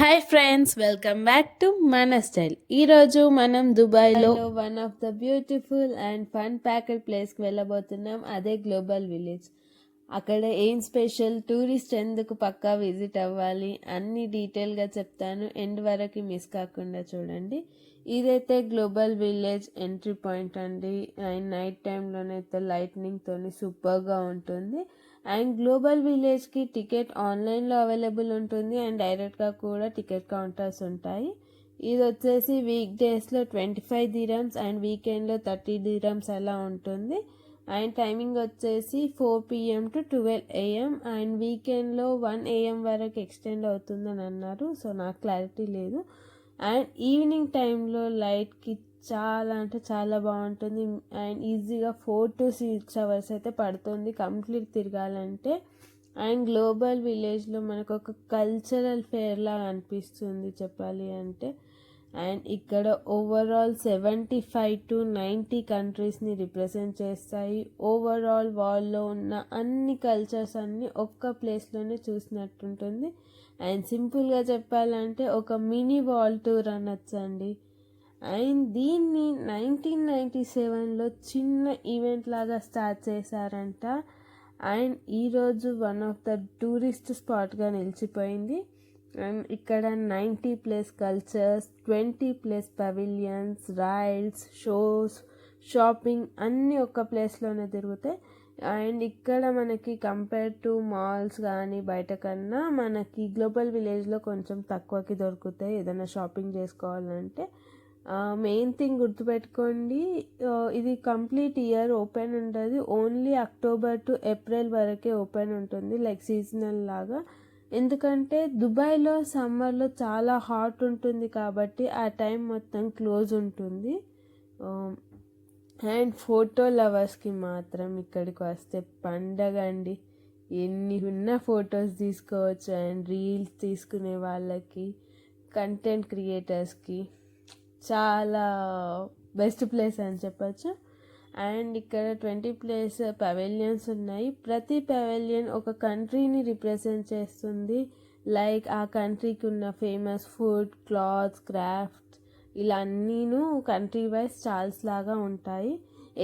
Hi friends, welcome back to మన style. ఈరోజు మనం దుబాయ్లో one of the beautiful and fun packed ప్లేస్కి వెళ్ళబోతున్నాం. అదే గ్లోబల్ విలేజ్. అక్కడ ఏం స్పెషల్, టూరిస్ట్ ఎందుకు పక్కా విజిట్ అవ్వాలి, అన్ని డీటెయిల్గా చెప్తాను. ఎండ్ వరకు మిస్ కాకుండా చూడండి. ఇదైతే గ్లోబల్ విలేజ్ ఎంట్రీ పాయింట్ అండి. అండ్ నైట్ టైంలోనైతే లైట్నింగ్తో సూపర్గా ఉంటుంది. అండ్ గ్లోబల్ విలేజ్కి టికెట్ ఆన్లైన్లో అవైలబుల్ ఉంటుంది అండ్ డైరెక్ట్గా కూడా టికెట్ కౌంటర్స్ ఉంటాయి. ఇది వచ్చేసి వీక్ డేస్లో 25 dirhams అండ్ వీకెండ్లో 30 dirhams అలా ఉంటుంది. అండ్ టైమింగ్ వచ్చేసి 4 PM to 12 AM అండ్ వీకెండ్లో 1 AM వరకు ఎక్స్టెండ్ అవుతుందని అన్నారు. సో నాకు క్లారిటీ లేదు. అండ్ ఈవినింగ్ టైంలో లైట్కి చాలా అంటే చాలా బాగుంటుంది. అండ్ ఈజీగా 4 to 6 hours అయితే పడుతుంది కంప్లీట్ తిరగాలంటే. అండ్ గ్లోబల్ విలేజ్లో మనకు ఒక కల్చరల్ ఫేర్ లాగా అనిపిస్తుంది చెప్పాలి అంటే. అండ్ ఇక్కడ ఓవరాల్ 75 to 90 కంట్రీస్ని రిప్రజెంట్ చేస్తాయి. ఓవరాల్ వరల్డ్లో ఉన్న అన్ని కల్చర్స్ అన్నీ ఒక్క ప్లేస్లోనే చూసినట్టుంటుంది. అండ్ సింపుల్గా చెప్పాలంటే ఒక మినీ వరల్డ్ టూర్ అనొచ్చండి. అండ్ దీన్ని 1997లో చిన్న ఈవెంట్ లాగా స్టార్ట్ చేశారంట. అండ్ ఈరోజు వన్ ఆఫ్ ద టూరిస్ట్ స్పాట్గా నిలిచిపోయింది. అండ్ ఇక్కడ 90+ కల్చర్స్, 20+ పవిలియన్స్, రైడ్స్, షోస్, షాపింగ్ అన్నీ ఒక్క ప్లేస్లోనే తిరుగుతాయి. అండ్ ఇక్కడ మనకి కంపేర్ టు మాల్స్ కానీ బయట కన్నా మనకి గ్లోబల్ విలేజ్లో కొంచెం తక్కువకి దొరుకుతాయి ఏదైనా షాపింగ్ చేసుకోవాలంటే. మెయిన్ థింగ్ గుర్తుపెట్టుకోండి, ఇది కంప్లీట్ ఇయర్ ఓపెన్ ఉంటుంది. ఓన్లీ అక్టోబర్ టు ఏప్రిల్ వరకే ఓపెన్ ఉంటుంది, లైక్ సీజనల్ లాగా. ఎందుకంటే దుబాయ్లో సమ్మర్లో చాలా హాట్ ఉంటుంది కాబట్టి ఆ టైం మొత్తం క్లోజ్ ఉంటుంది. అండ్ ఫోటో లవర్స్కి మాత్రం ఇక్కడికి వస్తే పండగ అండి. ఎన్ని ఉన్న ఫొటోస్ తీసుకోవచ్చు. అండ్ రీల్స్ తీసుకునే వాళ్ళకి, కంటెంట్ క్రియేటర్స్కి చాలా బెస్ట్ ప్లేస్ అని చెప్పచ్చు. అండ్ ఇక్కడ 20+ పవెలియన్స్ ఉన్నాయి. ప్రతి పవెలియన్ ఒక కంట్రీని రిప్రజెంట్ చేస్తుంది. లైక్ ఆ కంట్రీకి ఉన్న ఫేమస్ ఫుడ్, క్లాత్స్, క్రాఫ్ట్ ఇలా అన్నీను కంట్రీ వైజ్ స్టాల్స్ లాగా ఉంటాయి.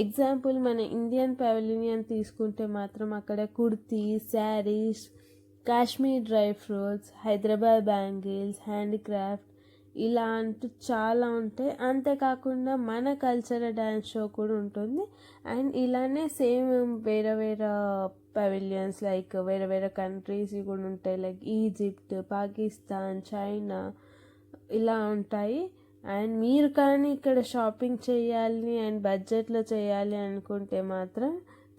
ఎగ్జాంపుల్ మన ఇండియన్ పవెలియన్ తీసుకుంటే మాత్రం అక్కడ kurti, saris, Kashmir dry fruits, Hyderabad bangles, handicraft ఇలా అంటూ చాలా ఉంటాయి. అంతేకాకుండా మన కల్చరల్ డ్యాన్స్ షో కూడా ఉంటుంది. అండ్ ఇలానే సేమ్ వేరే వేరే పవిలియన్స్ లైక్ వేరే వేరే కంట్రీస్ కూడా ఉంటాయి, లైక్ ఈజిప్ట్, పాకిస్తాన్, చైనా ఇలా ఉంటాయి. అండ్ మీరు కానీ ఇక్కడ షాపింగ్ చేయాలి అండ్ బడ్జెట్లో చేయాలి అనుకుంటే మాత్రం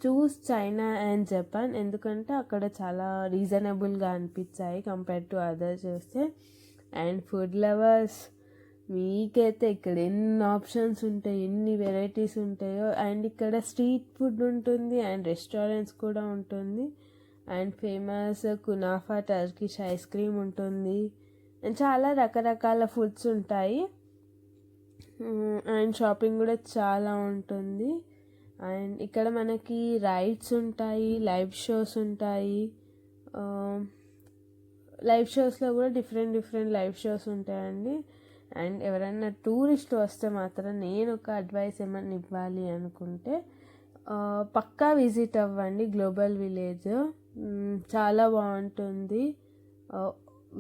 చూస్ చైనా అండ్ జపాన్. ఎందుకంటే అక్కడ చాలా రీజనబుల్గా అనిపించాయి కంపేర్ టు అదర్ చూస్తే. అండ్ ఫుడ్ లవర్స్ మీకైతే ఇక్కడ ఎన్ని ఆప్షన్స్ ఉంటాయి, ఎన్ని వెరైటీస్ ఉంటాయో. అండ్ ఇక్కడ స్ట్రీట్ ఫుడ్ ఉంటుంది అండ్ రెస్టారెంట్స్ కూడా ఉంటుంది. And famous kunafa Turkish ice cream ఉంటుంది. అండ్ చాలా రకరకాల ఫుడ్స్ ఉంటాయి. అండ్ షాపింగ్ కూడా చాలా ఉంటుంది. అండ్ ఇక్కడ మనకి రైడ్స్ ఉంటాయి, లైవ్ షోస్ ఉంటాయి. లైవ్ షోస్లో కూడా డిఫరెంట్ లైవ్ షోస్ ఉంటాయండి. అండ్ ఎవరైనా టూరిస్ట్ వస్తే మాత్రం నేను ఒక అడ్వైస్ ఏమన్నా ఇవ్వాలి అనుకుంటే పక్కా విజిట్ అవ్వండి గ్లోబల్ విలేజ్. చాలా బాగుంటుంది.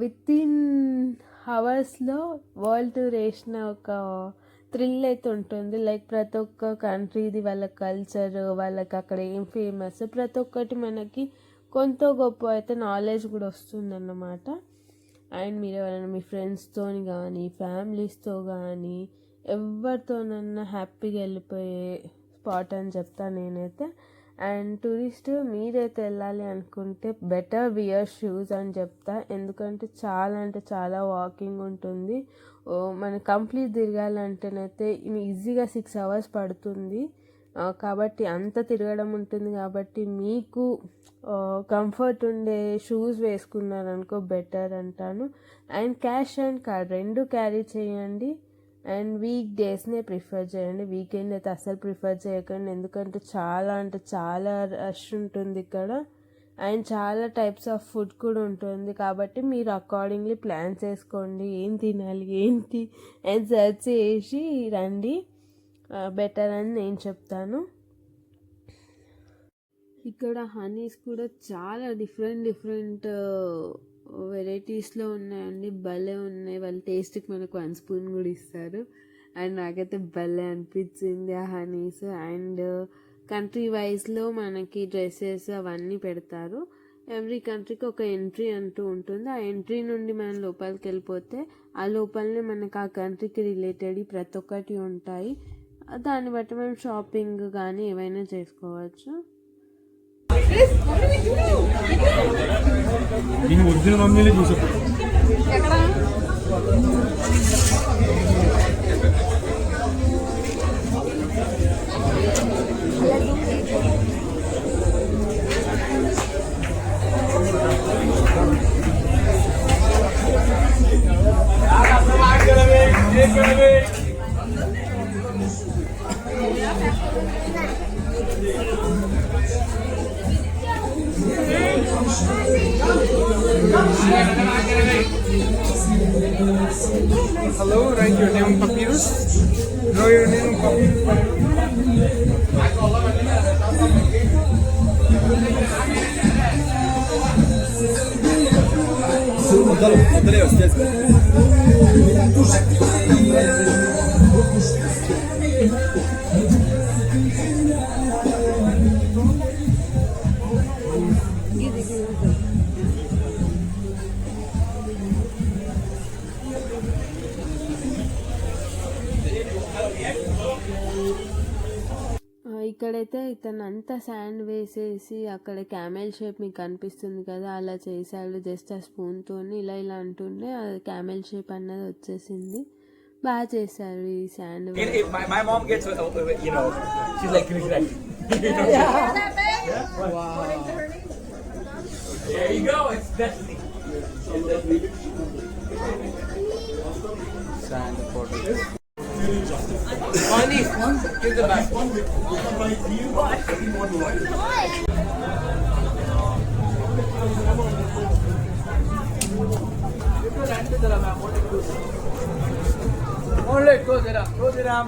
వితిన్ అవర్స్లో వరల్డ్ టూర్ వేసిన ఒక థ్రిల్ అయితే ఉంటుంది. లైక్ ప్రతి ఒక్క కంట్రీది వాళ్ళ కల్చర్, వాళ్ళకి అక్కడ ఏం ఫేమస్, ప్రతి ఒక్కటి మనకి కొంత గొప్ప అయితే నాలెడ్జ్ కూడా వస్తుందన్నమాట. అండ్ మీరు ఎవరైనా మీ ఫ్రెండ్స్తో కానీ ఫ్యామిలీస్తో కానీ ఎవరితోనన్నా హ్యాపీగా వెళ్ళిపోయే స్పాట్ అని చెప్తాను నేనైతే. అండ్ టూరిస్ట్ మీరైతే వెళ్ళాలి అనుకుంటే బెటర్ వియర్ షూస్ అని చెప్తా. ఎందుకంటే చాలా అంటే చాలా వాకింగ్ ఉంటుంది. మనం కంప్లీట్ తిరగాలంటేనైతే ఈజీగా 6 hours పడుతుంది. కాబట్టి అంత తిరగడం ఉంటుంది కాబట్టి మీకు కంఫర్ట్ ఉండే షూస్ వేసుకున్నారనుకో బెటర్ అంటాను. అండ్ క్యాష్ అండ్ కార్డ్ రెండు క్యారీ చేయండి. అండ్ వీక్ డేస్నే ప్రిఫర్ చేయండి, వీకెండ్ అయితే అస్సలు ప్రిఫర్ చేయకండి. ఎందుకంటే చాలా అంటే చాలా రష్ ఉంటుంది ఇక్కడ. అండ్ చాలా టైప్స్ ఆఫ్ ఫుడ్ కూడా ఉంటుంది. కాబట్టి మీరు అకార్డింగ్లీ ప్లాన్స్ వేసుకోండి, ఏం తినాలి ఏంటి అని సెర్చ్ చేసి రండి, బెటర్ అని నేను చెప్తాను. ఇక్కడ హనీస్ కూడా చాలా డిఫరెంట్ వెరైటీస్లో ఉన్నాయండి, భలే ఉన్నాయి. వాళ్ళ టేస్ట్కి మనకు 1 స్పూన్ కూడా ఇస్తారు. అండ్ నాకైతే భలే అనిపించింది ఆ హనీస్. అండ్ కంట్రీ వైజ్లో మనకి డ్రెస్సెస్ అవన్నీ పెడతారు. ఎవ్రీ కంట్రీకి ఒక ఎంట్రీ అంటూ ఉంటుంది. ఆ ఎంట్రీ నుండి మనం లోపలికి వెళ్ళిపోతే ఆ లోపలనే మనకు ఆ కంట్రీకి రిలేటెడ్ ప్రతి ఒక్కటి ఉంటాయి. దాన్ని బట్టి మనం షాపింగ్ కానీ ఏవైనా చేసుకోవచ్చు. ఒరిజినల్ మమ్మీని చూసా Hello, write your name on papyrus. Draw your name on papyrus. ఇక్కడైతే ఇతను అంతా శాండ్ వేసేసి అక్కడ క్యామెల్ షేప్ మీకు కనిపిస్తుంది కదా, అలా చేశాడు. జస్ట్ ఆ స్పూన్తో ఇలా అంటుండే అది క్యామెల్ షేప్ అన్నది వచ్చేసింది. బాగా చేశారు ఈ sand. My mom gets, she's like, wow. There you go, it's destiny. Sand photo. Honey, give the back. Close it up. Close it up.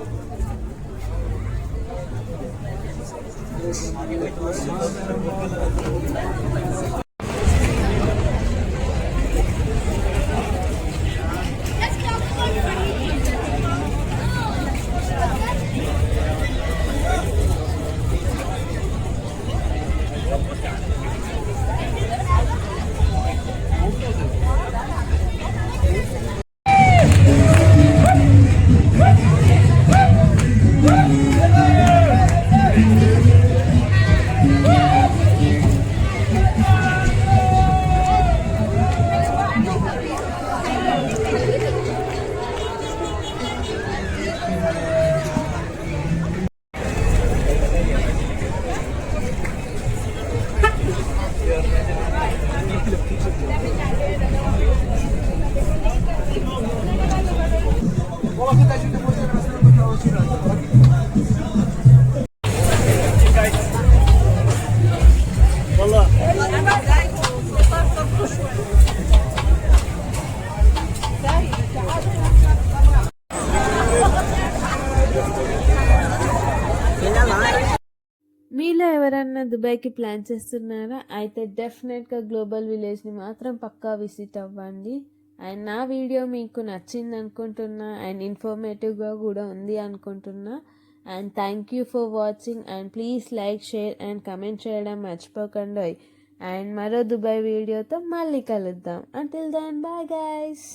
మీలో ఎవరన్నా దుబాయ్కి ప్లాన్ చేస్తున్నారా? అయితే డెఫినెట్గా గ్లోబల్ విలేజ్ని మాత్రం పక్కా విజిట్ అవ్వండి. అండ్ నా వీడియో మీకు నచ్చింది అనుకుంటున్నా, అండ్ ఇన్ఫర్మేటివ్గా కూడా ఉంది అనుకుంటున్నా. And thank you for watching. And please like, share and comment చేయడం మర్చిపోకండి. అండ్ మరో దుబాయ్ వీడియోతో మళ్ళీ కలుద్దాం. Until then bye guys.